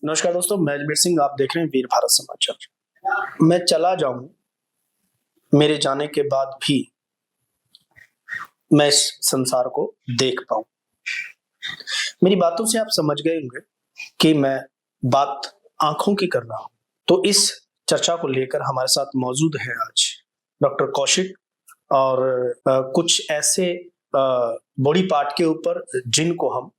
नमस्कार दोस्तों, मैं अजमेर सिंह। आप देख रहे हैं वीर भारत समाचार। मैं चला जाऊं, मेरे जाने के बाद भी मैं इस संसार को देख पाऊं। मेरी बातों से आप समझ गए होंगे कि मैं बात आंखों की कर रहा हूं। तो इस चर्चा को लेकर हमारे साथ मौजूद है आज डॉक्टर कौशिक और कुछ ऐसे बॉडी पार्ट के ऊपर जिनको हम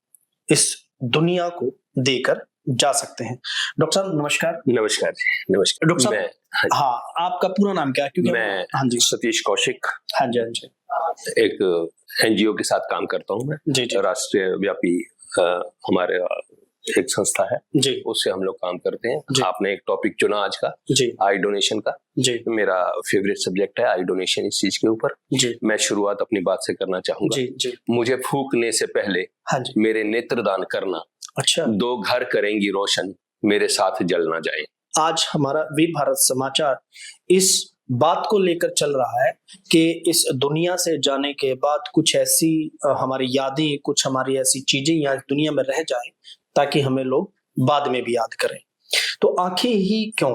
इस दुनिया को देकर जा सकते हैं। डॉक्टर साहब नमस्कार। नमस्कार जी, नमस्कार डॉक्टर साहब, हाँ, आपका पूरा नाम क्या है? क्योंकि मैं हाँ जी, सतीश कौशिक, हाँ जी, हाँ जी, एक एनजीओ के साथ काम करता हूँ। मैं जी जी राष्ट्रीय व्यापी हमारे एक संस्था है, जी उससे हम लोग काम करते जी। हैं। आपने एक टॉपिक चुना आज का, जी आई डोनेशन का। जी मेरा फेवरेट सब्जेक्ट है आई डोनेशन। इस चीज के ऊपर जी मैं शुरुआत अपनी बात से करना चाहूंगा। जी जी। मुझे फूकने से पहले हाँ जी। मेरे नेत्रदान करना, अच्छा, दो घर करेंगी रोशन, मेरे साथ जल ना जाए। आज हमारा वीर भारत समाचार इस बात को लेकर चल रहा है कि इस दुनिया से जाने के बाद कुछ ऐसी हमारी यादें, कुछ हमारी ऐसी चीजें यहाँ दुनिया में रह जाए ताकि हमें लोग बाद में भी याद करें। तो आंखें ही क्यों?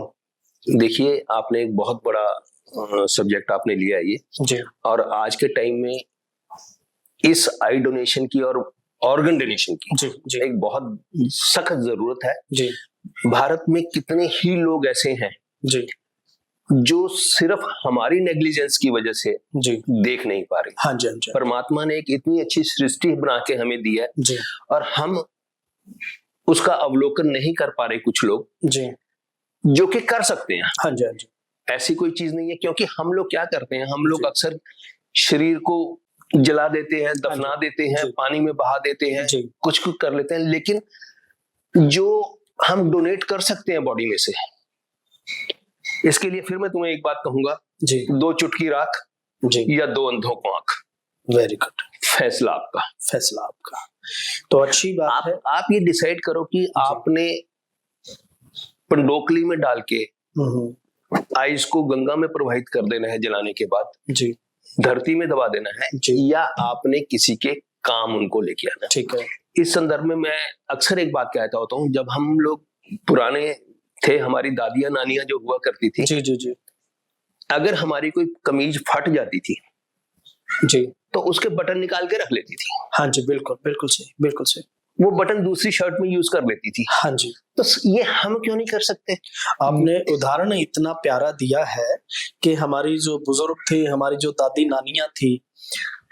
देखिए, आपने एक बहुत बड़ा सब्जेक्ट आपने लिया है ये, जी और आज के टाइम में इस आई डोनेशन की और ऑर्गन डोनेशन की जी जी एक बहुत सख्त जरूरत है। जी भारत में कितने ही लोग ऐसे हैं जी जो सिर्फ हमारी नेग्लिजेंस की वजह से जी। देख नहीं पा रहे। हाँ जी, हाँ जी, परमात्मा ने एक इतनी अच्छी सृष्टि बना के हमें दी है जी और हम उसका अवलोकन नहीं कर पा रहे। कुछ लोग जी। जो कि कर सकते हैं, हाँ जी, हाँ जी, ऐसी कोई चीज नहीं है। क्योंकि हम लोग क्या करते हैं, हम लोग जी। अक्सर शरीर को जला देते हैं, दफना देते हैं, जी। पानी में बहा देते हैं, जी कुछ कुछ कर लेते हैं। लेकिन जो हम डोनेट कर सकते हैं बॉडी में से, इसके लिए फिर मैं तुम्हें एक बात कहूंगा, जी दो चुटकी राख जी। या दो अंधों को आंख, वेरी गुड। फैसला आपका। फैसला आपका। तो अच्छी बात है। आप ये डिसाइड करो कि आपने पंडोकली में डाल के आइस को गंगा में प्रवाहित कर देना है जलाने के बाद, जी धरती में दबा देना है, जी। या आपने किसी के काम उनको लेके आना। ठीक है। इस संदर्भ में मैं अक्सर एक बात कहता होता हूँ, जब हम लोग पुराने थे, हमारी दादियां नानियां जो हुआ करती थी, जी जी जी अगर हमारी कोई कमीज फट जाती थी जी। तो उसके बटन निकाल के रख लेती थी। हाँ जी, बिल्कुल बिल्कुल सही, बिल्कुल सही। वो बटन दूसरी शर्ट में यूज कर लेती थी। हाँ जी। तो ये हम क्यों नहीं कर सकते? आपने उदाहरण इतना प्यारा दिया है कि हमारी जो बुजुर्ग थे, हमारी जो दादी नानियां थी,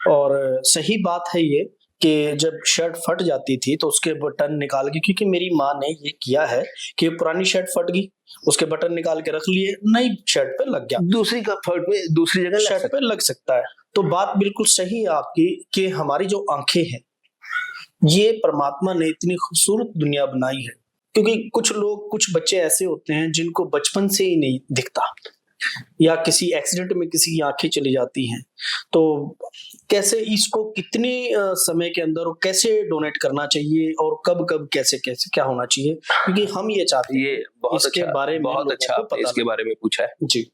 और सही बात है ये कि जब शर्ट फट जाती थी तो उसके बटन निकाल के, क्योंकि मेरी माँ ने ये किया है कि पुरानी शर्ट फट गई, उसके बटन निकाल के रख लिए, नई शर्ट पे लग गया, दूसरी का फर्ट में दूसरी जगह शर्ट पे लग सकता है। तो बात बिल्कुल सही है आपकी कि हमारी जो आंखें हैं, ये परमात्मा ने इतनी खूबसूरत दुनिया बनाई है। क्योंकि कुछ लोग, कुछ बच्चे ऐसे होते हैं जिनको बचपन से ही नहीं दिखता, या किसी एक्सीडेंट में किसी की आंखें चली जाती हैं। तो कैसे इसको कितने समय के अंदर और कैसे डोनेट करना चाहिए, और कब कब कैसे कैसे क्या होना चाहिए, क्योंकि हम ये चाहते हैं, ये बहुत इसके अच्छा, बारे में बहुत लोगों अच्छा को आपने पता इसके लगे। बारे में पूछा है। जी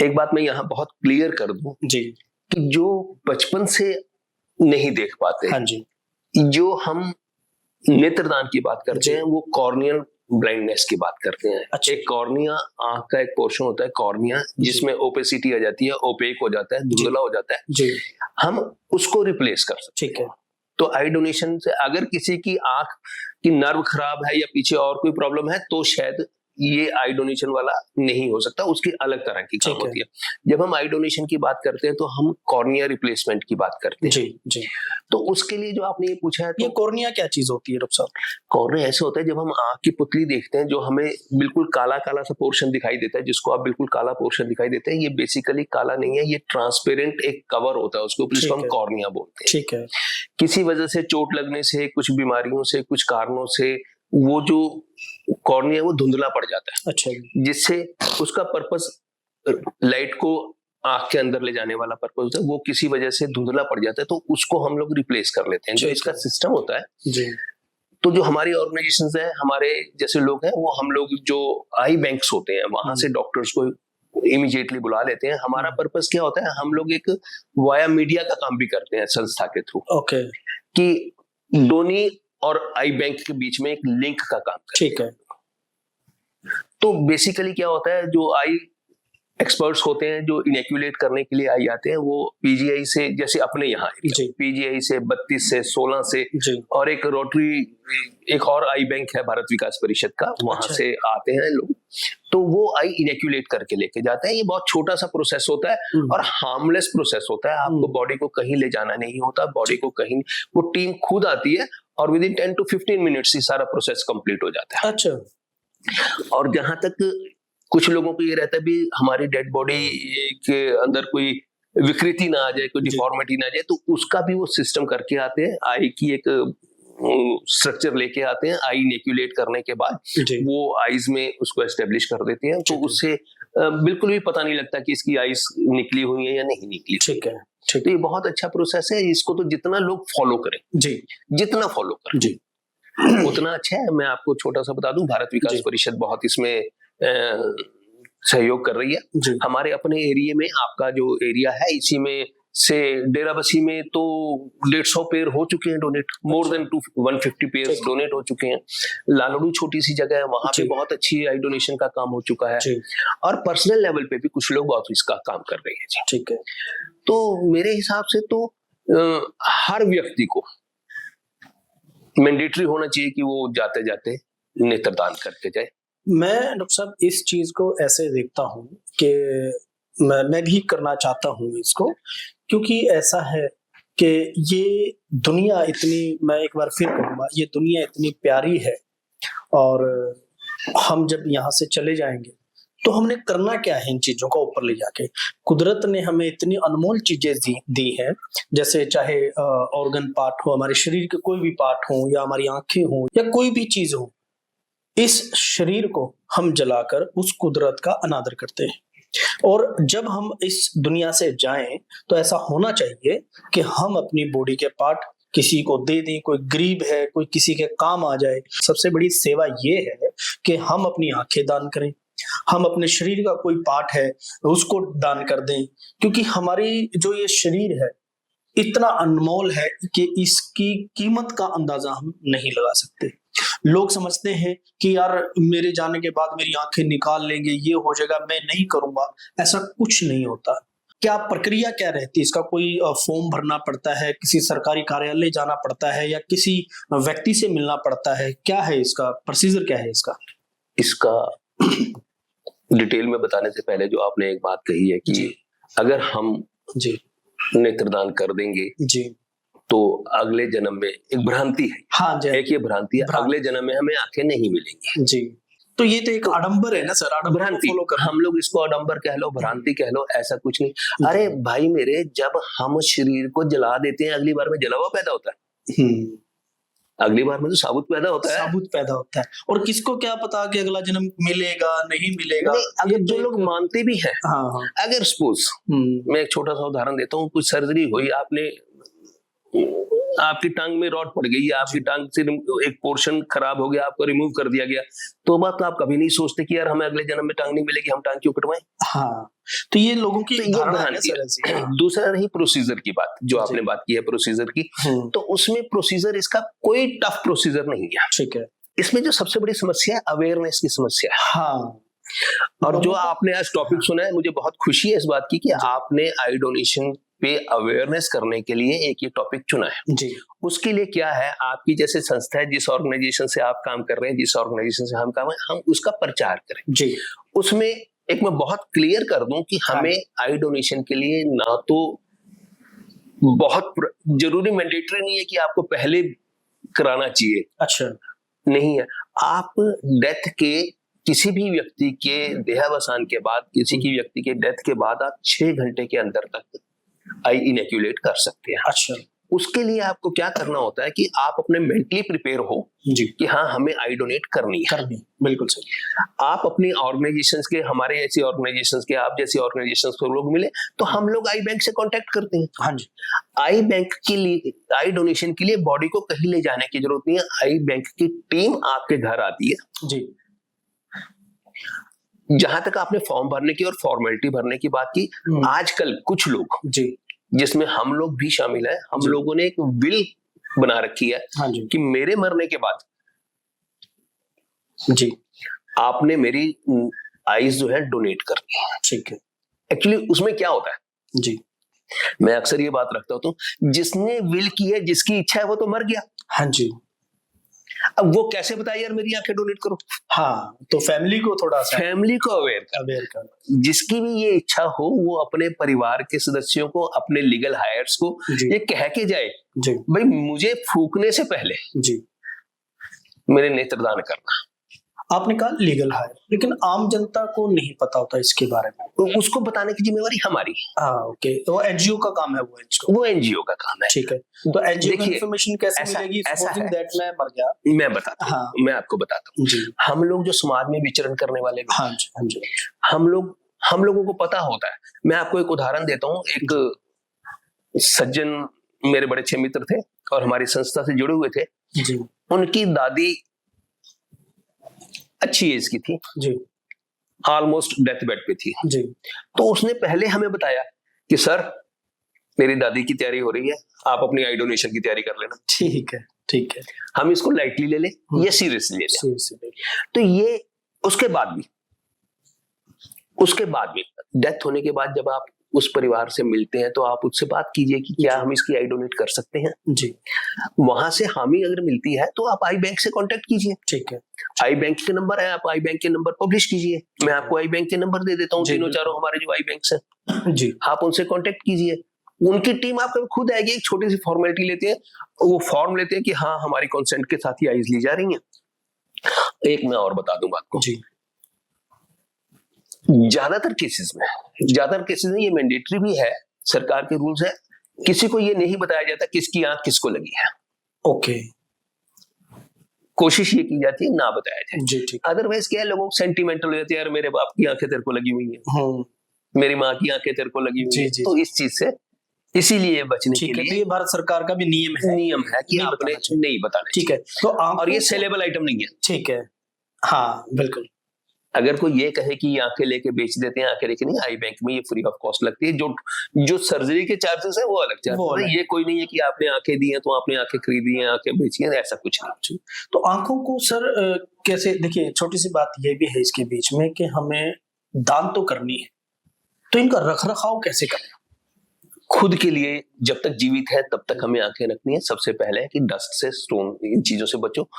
एक बात मैं यहाँ बहुत क्लियर कर दूं जी। कि जो बचपन से नहीं देख पाते, हाँ जी जो हम नेत्रदान की बात करते जी। हैं, वो कॉर्नियल ब्लाइंडनेस की बात करते हैं। अच्छा। एक कॉर्निया, आंख का एक पोर्शन होता है कॉर्निया, जिसमें ओपेसिटी आ जाती है, ओपेक हो जाता है, धुंधला हो जाता है जी। हम उसको रिप्लेस कर सकते हैं। ठीक है। तो आई डोनेशन से अगर किसी की आंख की नर्व खराब है या पीछे और कोई प्रॉब्लम है, तो शायद ये आई डोनेशन वाला नहीं हो सकता, उसकी अलग तरह की काम होती है। जब हम आई डोनेशन की बात करते हैं तो हम कॉर्निया रिप्लेसमेंट की बात करते हैं। जी जी। तो उसके लिए जो आपने ये पूछा है, तो ये कॉर्निया क्या चीज होती है डॉक्टर साहब? कॉर्निया ऐसे होता है जब हम आंख की पुतली देखते हैं, जो हमें बिल्कुल काला काला सा पोर्शन दिखाई देता है, जिसको आप बिल्कुल काला पोर्शन दिखाई देते हैं, ये बेसिकली काला नहीं है, ये ट्रांसपेरेंट एक कवर होता है उसके ऊपर, जिसको हम कॉर्निया बोलते हैं। ठीक है। किसी वजह से, चोट लगने से, कुछ बीमारियों से, कुछ कारणों से वो जो कॉर्निया वो धुंधला पड़ जाता है। अच्छा। जिससे उसका पर्पस लाइट को आंख के अंदर ले जाने वाला पर्पस होता है, वो किसी वजह से धुंधला पड़ जाता है, तो उसको हम लोग रिप्लेस कर लेते हैं। जो इसका सिस्टम होता है जी। तो जो हमारी ऑर्गेनाइजेशंस है, हमारे जैसे लोग हैं, वो हम लोग जो आई बैंक्स होते हैं, वहां से डॉक्टर्स को इमीडिएटली बुला लेते हैं। हमारा पर्पस क्या होता है, हम लोग एक वाया मीडिया का काम भी करते हैं संस्था के थ्रू। ओके। कि डोनी और आई बैंक के बीच में एक लिंक का काम करते हैं। ठीक है। तो बेसिकली क्या होता है, जो आई एक्सपर्ट्स होते हैं जो इनैक्यूलेट करने के लिए आई आते हैं, वो पीजीआई से, जैसे अपने यहाँ जी। पीजीआई से 32 से 16 से जी। और एक रोटरी, एक और आई बैंक है भारत विकास परिषद का, वहां अच्छा। से आते हैं लोग, तो वो आई इनैक्यूलेट करके लेके जाते हैं। ये बहुत छोटा सा प्रोसेस होता है और हार्मलेस प्रोसेस होता है। आपको बॉडी को कहीं ले जाना नहीं होता, बॉडी को कहीं, वो टीम खुद आती है और विद इन 10 to 15 मिनट्स ही सारा प्रोसेस कंप्लीट हो जाता है। अच्छा। और जहां तक कुछ लोगों को ये रहता है भी हमारी डेड बॉडी के अंदर कोई विकृति ना आ जाए, कोई डिफॉर्मिटी ना आ जाए, तो उसका भी वो सिस्टम करके आते हैं। आई की एक स्ट्रक्चर लेके आते हैं। आई इनैक्यूलेट करने के बाद वो आईज में उसको एस्टेब्लिश कर देते हैं, तो उससे बिल्कुल भी पता नहीं लगता कि इसकी आईज निकली हुई है या नहीं निकली। ठीक है। तो ये बहुत अच्छा प्रोसेस है। इसको तो जितना लोग फॉलो करें, जी, जितना फॉलो करें जी, उतना अच्छा है। मैं आपको छोटा सा बता दूं, भारत विकास परिषद बहुत इसमें सहयोग कर रही है। हमारे अपने एरिया में, आपका जो एरिया है इसी में से डेराबस्सी में तो 150 पेयर हो चुके हैं donate, more than 150 pair donate हो चुके हैं। लालड़ू छोटी सी जगह है, वहां पे बहुत अच्छी आई डोनेशन का काम हो चुका है और पर्सनल लेवल पे भी कुछ लोग बहुत इसका काम कर रहे हैं जी। ठीक है। तो मेरे हिसाब से तो हर व्यक्ति को मैंडेटरी होना चाहिए कि वो जाते जाते नेत्रदान करके जाए। मैं डॉक्टर साहब इस चीज को ऐसे देखता हूँ कि मैं भी करना चाहता हूँ इसको, क्योंकि ऐसा है कि ये दुनिया इतनी, मैं एक बार फिर कहूँगा, ये दुनिया इतनी प्यारी है और हम जब यहाँ से चले जाएंगे तो हमने करना क्या है इन चीजों का ऊपर ले जाके। कुदरत ने हमें इतनी अनमोल चीजें दी हैं, जैसे चाहे ऑर्गन पार्ट हो, हमारे शरीर के कोई भी पार्ट हो, या हमारी आंखें हो, या कोई भी चीज हो, इस शरीर को हम जलाकर उस कुदरत का अनादर करते हैं। और जब हम इस दुनिया से जाएं तो ऐसा होना चाहिए कि हम अपनी बॉडी के पार्ट किसी को दे दें, कोई गरीब है, कोई किसी के काम आ जाए। सबसे बड़ी सेवा ये है कि हम अपनी आंखें दान करें, हम अपने शरीर का कोई पार्ट है उसको दान कर दें, क्योंकि हमारी जो ये शरीर है इतना अनमोल है कि इसकी कीमत का अंदाजा हम नहीं लगा सकते। लोग समझते हैं कि यार मेरे जाने के बाद मेरी आंखें निकाल लेंगे, ये हो जाएगा, मैं नहीं करूंगा। ऐसा कुछ नहीं होता। क्या प्रक्रिया क्या रहती है इसका? कोई फॉर्म भरना पड़ता है, किसी सरकारी कार्यालय जाना पड़ता है, या किसी व्यक्ति से मिलना पड़ता है? क्या है इसका प्रोसीजर, क्या है इसका डिटेल में बताने से पहले जो आपने एक बात कही है कि अगर हम नेत्रदान कर देंगे जी, तो अगले जन्म में, एक भ्रांति है, हाँ जी, एक ये भ्रांति है, अगले जन्म में हमें आंखें नहीं मिलेंगी जी। तो ये तो एक आडंबर है ना सर, भ्रांति। हम लोग इसको आडंबर कह लो, भ्रांति कह लो, ऐसा कुछ नहीं। अरे भाई मेरे, जब हम शरीर को जला देते हैं, अगली बार में जला हुआ पैदा होता है, अगली बार में तो साबुत पैदा होता है। साबुत पैदा होता है। और किसको क्या पता कि अगला जन्म मिलेगा नहीं मिलेगा। अगर जो लोग मानते भी हैं, अगर सपोज मैं एक छोटा सा उदाहरण देता हूँ, कुछ सर्जरी हुई, आपकी टांग में रॉड पड़ गई, आपकी टांग से एक पोर्शन खराब हो गया, आपको रिमूव कर दिया गया, तो बात तो आप कभी नहीं सोचते कि यार हमें अगले जन्म में टांग नहीं मिलेगी, हम टांग क्यों कटवाएं। हाँ, तो ये लोगों की धारणा है। दूसरा रही प्रोसीजर की बात, जो आपने बात की है प्रोसीजर की, तो उसमें प्रोसीजर, इसका कोई टफ प्रोसीजर नहीं है। ठीक है। इसमें जो सबसे बड़ी समस्या है, अवेयरनेस की समस्या है। हाँ, और जो आपने आज टॉपिक सुना है, मुझे बहुत खुशी है इस बात की कि आपने आई डोनेशन पे अवेयरनेस करने के लिए एक ये टॉपिक चुना है जी। उसके लिए क्या है, आपकी जैसे संस्था है, जिस ऑर्गेनाइजेशन से आप काम कर रहे हैं, जिस ऑर्गेनाइजेशन से हम काम है, हम उसका प्रचार करें जी। उसमें एक मैं बहुत क्लियर कर दूं कि हमें आई डोनेशन के लिए ना तो बहुत जरूरी मैंडेटरी नहीं है कि आपको पहले कराना चाहिए, अच्छा नहीं है। आप डेथ के, किसी भी व्यक्ति के देहावसान के बाद, किसी की व्यक्ति के डेथ के बाद आप 6 घंटे के अंदर तक आई इनैक्यूलेट कर सकते हैं। अच्छा, उसके लिए आपको क्या करना होता है कि आप अपने मेंटली प्रिपेयर हो जी कि हाँ हमें आई डोनेट करनी है। बिल्कुल सही। आप अपनी ऑर्गेनाइजेशंस के, हमारे ऐसी ऑर्गेनाइजेशंस के, आप जैसी ऑर्गेनाइजेशंस को लोग मिले तो हम लोग आई बैंक से कांटेक्ट करते हैं। हाँ जी, आई बैंक के लिए, आई डोनेशन के लिए बॉडी को कहीं ले जाने की जरूरत नहीं है। आई बैंक की टीम आपके घर आती है जी। जहां तक आपने फॉर्म भरने की और फॉर्मेलिटी भरने की बात की, आजकल कुछ लोग जी, जिसमें हम लोग भी शामिल है, हम लोगों ने एक विल बना रखी है हाँ कि मेरे मरने के बाद जी आपने मेरी आईज जो है डोनेट कर दी। ठीक है एक्चुअली उसमें क्या होता है, जी। मैं अक्सर ये बात रखता हूँ, जिसने विल की है, जिसकी इच्छा है, वो तो मर गया। हाँ जी। अब वो कैसे बताए यार मेरी आंखें डोनेट करो? हाँ, तो फैमिली को थोड़ा सा फैमिली को अवेयर अवेयर कर। जिसकी भी ये इच्छा हो वो अपने परिवार के सदस्यों को, अपने लीगल हायर्स को जी। ये कह के जाए, जी भाई मुझे फूकने से पहले जी। मेरे नेत्रदान करना। आपने कहा लीगल हायर, लेकिन आम जनता को नहीं पता होता इसके बारे में, तो उसको बताने की जिम्मेवारी हमारी। हाँ ओके, तो एनजीओ का काम है वो एनजीओ का काम है। ठीक है, तो एनजीओ को देखिए, इन्फॉर्मेशन कैसे ऐसा- मिलेगी? ऐसा Supposing है। that मैं मर गया, मैं बताता हूँ, हाँ मैं आपको बताता हूँ। जी हम लोग जो समाज में विचरण करने वाले लोग, हाँ जी हाँ जी हम लोगों को पता होता है। मैं आपको एक उदाहरण देता हूँ। एक सज्जन मेरे बड़े अच्छे मित्र थे और हमारी संस्था से जुड़े हुए थे। जी उनकी दादी अच्छी एज की थी, जी ऑलमोस्ट डेथ बेड पे थी। जी तो उसने पहले हमें बताया कि सर मेरी दादी की तैयारी हो रही है, आप अपनी आई डोनेशन की तैयारी कर लेना। ठीक है ठीक है। हम इसको लाइटली ले लें या सीरियसली ले लें? Seriously। तो ये उसके बाद भी डेथ होने के बाद जब आप उस परिवार से मिलते हैं तो आप उससे बात कीजिए कि क्या हम इसकी आई डोनेट कर सकते हैं। जी वहां से हामी अगर मिलती है तो आप आई बैंक से कांटेक्ट कीजिए। ठीक है। आई बैंक के नंबर है, आप आई बैंक के नंबर पब्लिश कीजिए। मैं आपको आई बैंक के नंबर दे देता हूँ, जी, तीनों बिल्कुल। चारों हमारे जो आई बैंक है, जी आप उनसे कांटेक्ट कीजिए। उनकी टीम आपको खुद आएगी, एक छोटी सी फॉर्मेलिटी लेते हैं, वो फॉर्म लेते हैं कि हाँ हमारी कंसेंट के साथ ही आईज ली जा रही हैं। एक मैं और बता दूंगा आपको, जी ज्यादातर केसेस में ये मैंडेटरी भी है, सरकार के रूल्स है, किसी को ये नहीं बताया जाता किसकी आंख किसको लगी है। ओके कोशिश ये की जाती है ना बताया जाए। जी ठीक। अदरवाइज क्या है, लोगों को सेंटिमेंटल हो जाती है, यार मेरे बाप की आंखें तेरे को लगी हुई है, मेरी माँ की आंखें तेरे को लगी हुई जी, है। जी, तो इस चीज से इसीलिए बचने के ठीक है, तो लिए ये भारत सरकार का भी नियम है कि नहीं आपने बताना चाहिए। नहीं बताना ठीक है, तो और ये आंखों को- सेलेबल आइटम नहीं है। ठीक है, हाँ बिल्कुल। अगर कोई ये कहे कि ये आंखें लेके बेच देते हैं, आंखें लेके नहीं, आई बैंक में ये फ्री ऑफ कॉस्ट लगती है। जो सर्जरी के चार्जेस है वो अलग चार्जेस है। ये कोई नहीं है कि आपने आंखें दी हैं तो आपने आंखें खरीदी हैं, आंखें बेची हैं, ऐसा कुछ नहीं। तो आंखों को सर कैसे, देखिए छोटी सी बात ये भी है इसके बीच में कि हमें दान तो करनी है, तो इनका रख रखाव कैसे करें? खुद के लिए जब तक जीवित है तब तक हमें आंखें रखनी है। सबसे पहले है कि डस्ट से, स्टोन, इन चीजों से बचो।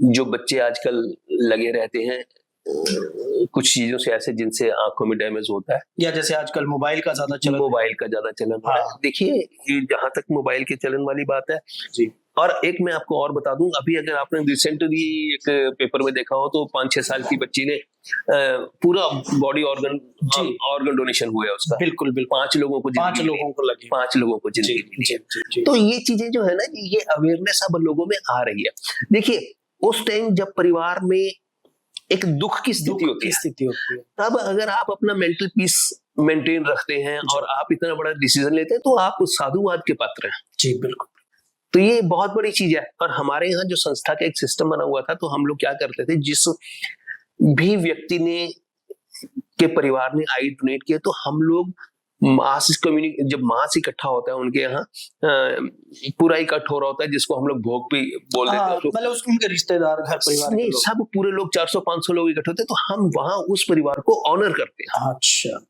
जो बच्चे आजकल लगे रहते हैं कुछ चीजों से ऐसे जिनसे आंखों में डैमेज होता है, या जैसे आजकल मोबाइल का ज्यादा चलन हो रहा है। हाँ। देखिए, ये जहां तक मोबाइल के चलन वाली बात है जी, और एक मैं आपको और बता दूं, अभी अगर आपने रिसेंटली एक पेपर में देखा हो तो 5-6 साल की बच्ची ने पूरा बॉडी ऑर्गन डोनेशन हुआ है उसका। बिल्कुल बिल्कुल। 5 लोगों को लगी। 5 लोगों को जी, जिंदगी जी, जी, जी। तो ये चीजें जो है ना, ये अवेयरनेस अब लोगों में आ रही है। देखिए, उस टाइम जब परिवार में एक दुख की स्थिति होती है, तब अगर आप अपना मेंटल पीस मेंटेन रखते हैं और आप इतना बड़ा डिसीजन लेते हैं तो आप साधुवाद के पात्र हैं। जी बिल्कुल। तो ये बहुत बड़ी चीज है। और हमारे यहाँ जो संस्था का एक सिस्टम बना हुआ था, तो हम लोग क्या करते थे, जिस भी व्यक्ति ने के परिवार ने आई डोनेट किया, तो हम लोग जब मास इकट्ठा होता है उनके यहाँ, पूरा इकट्ठा हो रहा होता है, जिसको हम लोग भोग भी बोल देते हैं। मतलब उनके रिश्तेदार, घर परिवार नहीं, सब पूरे लोग 400-500 लोग इकट्ठे होते हैं, तो हम वहां उस परिवार को ऑनर करते हैं। अच्छा,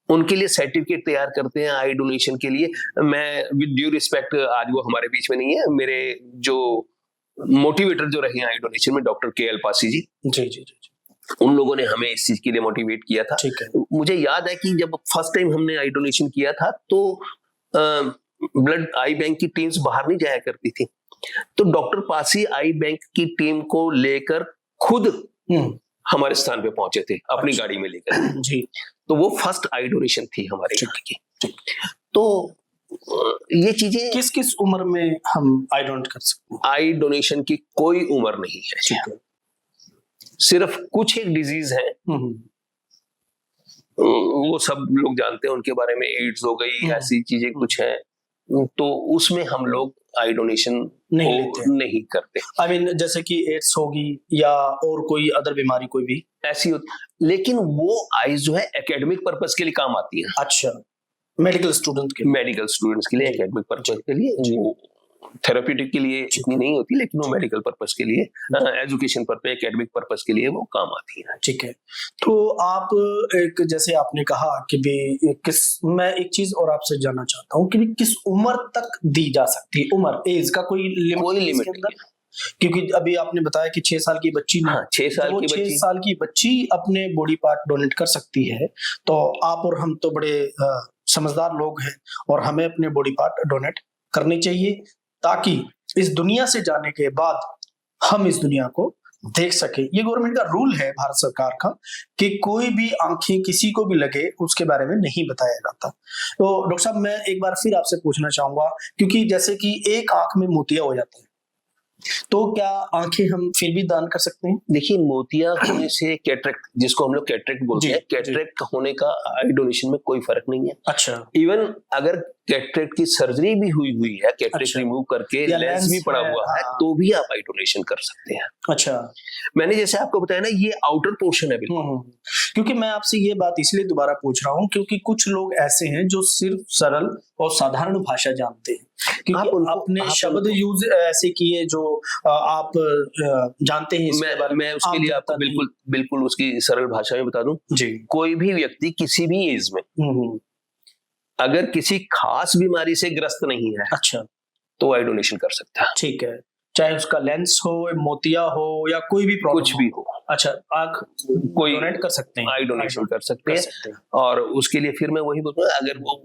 उनके लिए सर्टिफिकेट तैयार करते हैं आई डोनेशन के लिए। मैं विद ड्यू रिस्पेक्ट, आज वो हमारे बीच में नहीं है, मेरे जो मोटिवेटर जो रहे हैं आई डोनेशन में, डॉक्टर के एल पासी जी, जी, उन लोगों ने हमें इस चीज के लिए मोटिवेट किया था। ठीक है। मुझे याद है कि जब फर्स्ट टाइम हमने आई डोनेशन किया था तो ब्लड आई बैंक की टीम्स बाहर नहीं जाया करती थी, तो डॉक्टर पासी आई बैंक की टीम को लेकर खुद हमारे स्थान पे पहुंचे थे अपनी गाड़ी में लेकर जी। तो वो फर्स्ट आई डोनेशन थी हमारे यहाँ की। तो ये चीजें किस किस उम्र में हम आई डोनेट कर सकते हैं? आई डोनेशन की कोई उम्र नहीं है, सिर्फ कुछ एक डिजीज है, वो सब लोग जानते हैं उनके बारे में, एड्स हो गई, ऐसी चीजें कुछ है, तो उसमें हम लोग आई डोनेशन नहीं करते। आई मीन जैसे कि एड्स होगी या और कोई अदर बीमारी कोई भी ऐसी होती, लेकिन वो आईज जो है एकेडमिक पर्पस के लिए काम आती है। अच्छा, मेडिकल स्टूडेंट्स के लिए एकेडमिक पर्पस के लिए वो थेरेप्यूटिक के लिए इतनी नहीं होती, लेकिन वो मेडिकल पर्पस के लिए, एजुकेशन पर्पस, एकेडमिक पर्पस के लिए वो काम आती है। ठीक है। तो आप एक, जैसे आपने कहा कि भी मैं एक चीज और आपसे जानना चाहता हूँ कि भी किस उम्र तक दी जा सकती है, उम्र, एज का कोई लिमिट नहीं है। क्योंकि अभी आपने बताया कि 6 साल की बच्ची ने, 6 साल की बच्ची अपने बॉडी पार्ट डोनेट कर सकती है, तो आप और हम तो बड़े समझदार लोग हैं और हमें अपने बॉडी पार्ट डोनेट करने चाहिए, ताकि इस दुनिया से जाने के बाद हम इस दुनिया को देख सके। ये गवर्नमेंट का रूल है, भारत सरकार का, कि कोई भी आंखें किसी को भी लगे उसके बारे में नहीं बताया जाता। तो डॉक्टर साहब, मैं एक बार फिर आपसे पूछना चाहूंगा, क्योंकि जैसे कि एक आंख में मोतिया हो जाता है, तो क्या आंखें हम फिर भी दान कर सकते हैं? देखिए, मोतिया होने से कैटरेक्ट, जिसको हम लोग कैटरेक्ट बोलते हैं, कैटरेक्ट होने का आई डोनेशन में कोई फर्क नहीं है। अच्छा। इवन अगर कैटरेक्ट की सर्जरी भी हुई है, कैटरेक्ट रिमूव करके लेंस भी पड़ा हुआ है, तो भी आप आई डोनेशन कर सकते हैं। अच्छा। मैंने जैसे आपको बताया ना, ये आउटर पोर्शन है बिल्कुल। क्योंकि मैं आपसे ये बात इसलिए दोबारा पूछ रहा हूँ क्योंकि कुछ लोग ऐसे हैं जो सिर्फ सरल और साधारण भाषा जानते हैं, क्योंकि आपने शब्द यूज ऐसे किए जो आप जानते हैं इसके बारे में। मैं उसके लिए आपको बिल्कुल उसकी सरल भाषा में बता दूं जी। कोई भी व्यक्ति किसी भी एज में अगर किसी खास बीमारी से ग्रस्त नहीं है, अच्छा, तो आई डोनेशन कर सकता है। ठीक है, चाहे उसका लेंस हो, मोतिया हो, या कोई भी प्रॉब्लम, कुछ भी हो। अच्छा, आंख कोई डोनेट कर सकते हैं, आई डोनेशन कर सकते हैं। और उसके लिए फिर मैं वही बोलूंगा, अगर वो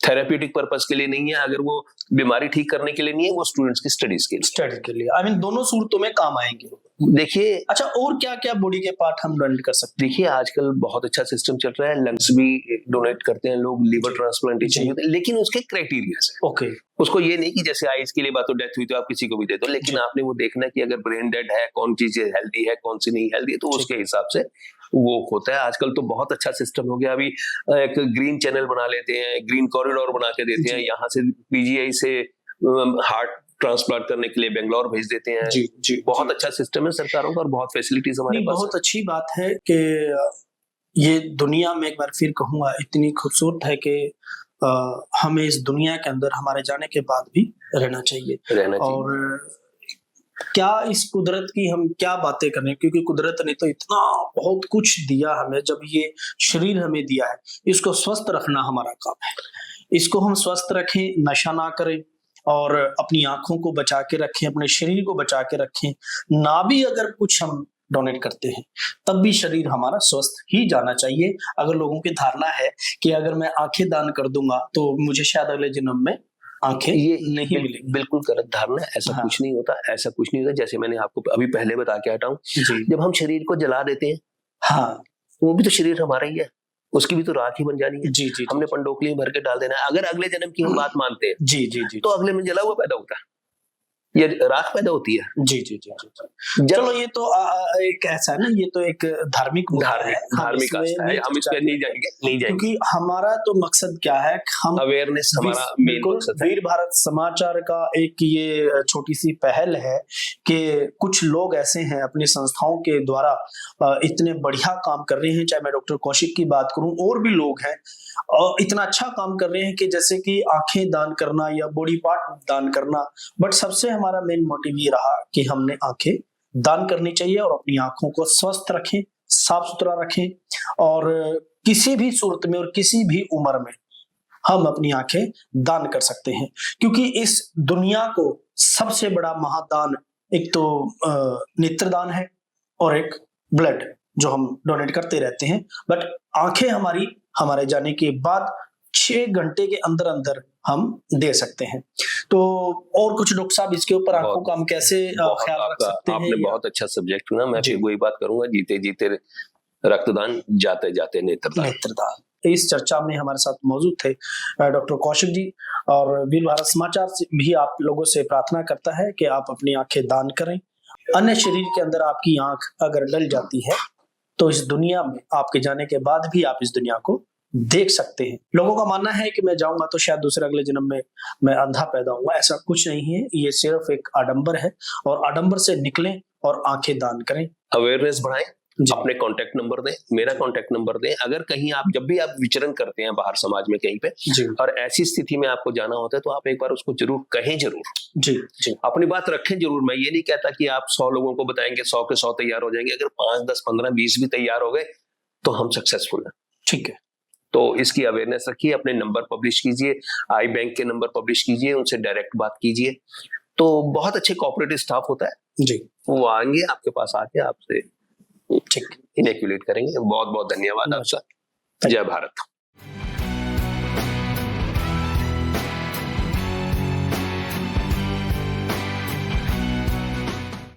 थेरेप्यूटिक पर्पस के लिए नहीं है, अगर वो बीमारी ठीक करने के लिए नहीं है, वो स्टूडेंट्स की स्टडी के लिए आई मीन दोनों सूरतों में काम आएंगे। देखिए, अच्छा, और क्या क्या बॉडी के पार्ट हम डोनेट कर सकते हैं? देखिए, आजकल बहुत अच्छा सिस्टम चल रहा है, लंग्स भी डोनेट करते हैं लोग, लिवर ट्रांसप्लांटेशन होते हैं, लेकिन उसके क्राइटेरिया है। ओके। उसको ये नहीं कि जैसे आइज के लिए बात, तो डेथ हुई तो आप किसी को भी दे दो, लेकिन आपने वो देखना कि अगर ब्रेन डेड है, कौन चीज हेल्दी है, कौन सी नहीं हेल्दी है, तो उसके हिसाब से वो होता है। आजकल तो बहुत अच्छा सिस्टम हो गया। अभी एक ग्रीन चैनल बना लेते हैं, ग्रीन कॉरिडोर बना के देते हैं, यहाँ से पीजीआई से हार्ट ट्रांसप्लांट करने के लिए बेंगलोर भेज देते हैं। जी, बहुत अच्छा सिस्टम है सरकारों का और बहुत फैसिलिटीज हमारे पास। बहुत अच्छी बात है कि ये दुनिया में, एक बार फिर कहूंगा, इतनी खूबसूरत है कि हमें इस दुनिया के अंदर हमारे जाने के बाद भी रहना चाहिए। और क्या इस कुदरत की हम क्या बातें करें, क्योंकि कुदरत ने तो इतना बहुत कुछ दिया हमें, जब ये शरीर हमें दिया है, इसको स्वस्थ रखना हमारा काम है। इसको हम स्वस्थ रखें, नशा ना करें, और अपनी आंखों को बचा के रखें, अपने शरीर को बचा के रखें। ना भी अगर कुछ हम डोनेट करते हैं, तब भी शरीर हमारा स्वस्थ ही जाना चाहिए। अगर लोगों की धारणा है कि अगर मैं आंखें दान कर दूंगा तो मुझे शायद अगले जन्म में आंखें ये नहीं मिलेंगी, बिल्कुल गलत धारणा है। ऐसा कुछ नहीं होता, ऐसा कुछ नहीं होता। जैसे मैंने आपको अभी पहले बता के हटा हूं, जब हम शरीर को जला देते हैं, हाँ, वो भी तो शरीर हमारा ही है, उसकी भी तो राख ही बन जानी है। जी, हमने पंडोकली में भर के डाल देना है। अगर अगले जन्म की हम बात मानते हैं, जी, तो अगले में जला हुआ पैदा होता है, ये राख पैदा होती है। जी। चलो, ये तो एक ऐसा है ना, ये तो एक धार्मिक आस्था है, हम इस पे नहीं जाएंगे, क्योंकि हमारा तो मकसद क्या है, हम अवेयरनेस हमारा मेन मकसद है। वीर भारत समाचार का एक ये छोटी सी पहल है कि कुछ लोग ऐसे हैं अपनी संस्थाओं के द्वारा इतने बढ़िया काम कर रहे हैं, चाहे मैं डॉक्टर कौशिक की बात करूं, और भी लोग हैं और इतना अच्छा काम कर रहे हैं कि जैसे कि आंखें दान करना या बॉडी पार्ट दान करना। बट सबसे हमारा मेन मोटिव ये रहा कि हमने आंखें दान करनी चाहिए और अपनी आंखों को स्वस्थ रखें, साफ सुथरा रखें, और किसी भी सूरत में और किसी भी उम्र में हम अपनी आंखें दान कर सकते हैं। क्योंकि इस दुनिया को सबसे बड़ा महादान एक तो नेत्रदान है और एक ब्लड जो हम डोनेट करते रहते हैं। बट आंखें हमारे जाने के बाद 6 घंटे के अंदर अंदर हम दे सकते हैं। तो और कुछ डॉक्टर साहब इसके ऊपर आंखों का हम कैसे ख्याल रख सकते हैं? आपने बहुत अच्छा सब्जेक्ट चुना। मैं फिर वही बात करूंगा, जीते जीते रक्तदान, जाते जाते नेत्रदान। इस चर्चा में हमारे साथ मौजूद थे डॉक्टर कौशिक जी, और वीर भारत समाचार भी आप लोगों से प्रार्थना करता है कि आप अपनी आंखें दान करें। अन्य शरीर के अंदर आपकी आंख अगर डल जाती है तो इस दुनिया में आपके जाने के बाद भी आप इस दुनिया को देख सकते हैं। लोगों का मानना है कि मैं जाऊंगा तो शायद दूसरे अगले जन्म में मैं अंधा पैदा होऊंगा। ऐसा कुछ नहीं है, ये सिर्फ एक आडंबर है, और आडंबर से निकलें और आंखें दान करें, अवेयरनेस बढ़ाएं, जी। अपने कांटेक्ट नंबर दें, मेरा कांटेक्ट नंबर दें। अगर कहीं आप जब भी आप विचरण करते हैं बाहर समाज में कहीं पे जी और ऐसी स्थिति में आपको जाना होता है तो आप एक बार उसको जरूर कहें, जरूर जी जी अपनी बात रखें जरूर। मैं ये नहीं कहता कि आप 100 लोगों को बताएंगे, 100 के 100 तैयार हो जाएंगे। अगर 5, 10, 15, 20 भी तैयार हो गए तो हम सक्सेसफुल हैं। ठीक है। तो इसकी अवेयरनेस रखिए, अपने नंबर पब्लिश कीजिए, आई बैंक के नंबर पब्लिश कीजिए, उनसे डायरेक्ट बात कीजिए। तो बहुत अच्छे कोऑपरेटिव स्टाफ होता है, जी वो आएंगे आपके पास, आके आपसे ठीक। इनएक्यूलेट करेंगे। बहुत बहुत धन्यवाद आपका। जय भारत।